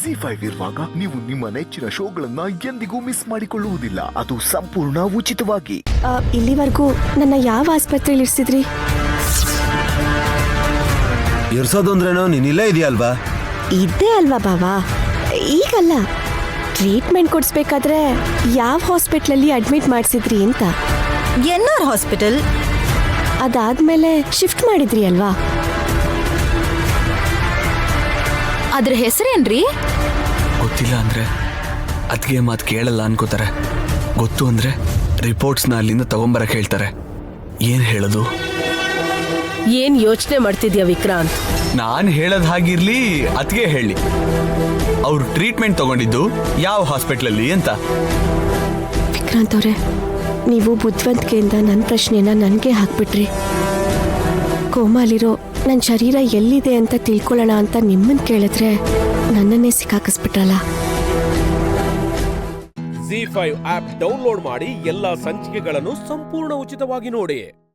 ZEE5 ಇರುವಾಗ ನೀವು ನಿಮ್ಮ ನೆಚ್ಚಿನ ಶೋಗಳನ್ನ ಎಂದಿಗೂ ಮಿಸ್ ಮಾಡಿಕೊಳ್ಳುವುದಿಲ್ಲ. ಅದು ಸಂಪೂರ್ಣ ಉಚಿತವಾಗಿ. ಇಲ್ಲಿವರೆಗೂ ನನ್ನ ಯಾವ ಆಸ್ಪತ್ರೆಯಲ್ಲಿ ಇರಿಸಿದ್ರಿ? ಇರ್ಸೋದು ಅಂದ್ರೇನೋ ನೀನ್ ಇಲ್ಲೇ ಇದೆಯಲ್ವಾ? ಇದ್ದೇ ಅಲ್ವಾ ಬಾವಾ? ಈಗಲ್ಲ, ಟ್ರೀಟ್ಮೆಂಟ್ ಕೊಡಿಸ್ಬೇಕಾದ್ರೆ ಯಾವ ಹಾಸ್ಪಿಟ್ಲಲ್ಲಿ ಅಡ್ಮಿಟ್ ಮಾಡಿಸಿದ್ರಿ ಅಂತ. NR hospital. ಅದಾದ್ಮೇಲೆ ಶಿಫ್ಟ್ ಮಾಡಿದ್ರಿ ಅಲ್ವಾ? ಅದ್ರ ಹೆಸರೇನ್ರಿ? ಗೊತ್ತಿಲ್ಲ ಅಂದ್ರೆ ಅದ್ಗೆ ಮಾತು ಕೇಳಲ್ಲ ಅನ್ಕೋತಾರೆ. ಗೊತ್ತು ಅಂದ್ರೆ ರಿಪೋರ್ಟ್ಸ್ನ ಅಲ್ಲಿಂದ ತಗೊಂಬರಕ್ ಹೇಳ್ತಾರೆ. ಏನ್ ಹೇಳೋದು? ಏನ್ ಯೋಚನೆ ಮಾಡ್ತಿದ್ಯಾ ವಿಕ್ರಾಂತ್? ನಾನ್ ಹೇಳೋದ್ ಹಾಗಿರ್ಲಿ, ಅದ್ಗೆ ಹೇಳಿ ಅವ್ರು ಟ್ರೀಟ್ಮೆಂಟ್ ತಗೊಂಡಿದ್ದು ಯಾವ ಹಾಸ್ಪಿಟ್ಲಲ್ಲಿ ಅಂತ. ವಿಕ್ರಾಂತ್ ಅವರೇ, ನೀವು ಬುದ್ಧಿವಂತಿಕೆಯಿಂದ ನನ್ನ ಪ್ರಶ್ನೆನ ನನಗೆ ಹಾಕ್ಬಿಟ್ರಿ. ಕೋಮಾಲಿರೋ ನನ್ನ ಶರೀರ ಎಲ್ಲಿದೆ ಅಂತ ತಿಳ್ಕೊಳ್ಳೋಣ ಅಂತ ನಿಮ್ಮನ್ನು ಕೇಳಿದ್ರೆ ನನ್ನನ್ನೇ ಸಿಕ್ಕಾಕಿಸ್ಬಿಟ್ರಲ್ಲ. ZEE5 ಆಪ್ ಡೌನ್ಲೋಡ್ ಮಾಡಿ ಎಲ್ಲಾ ಸಂಚಿಕೆಗಳನ್ನು ಸಂಪೂರ್ಣ ಉಚಿತವಾಗಿ ನೋಡಿ.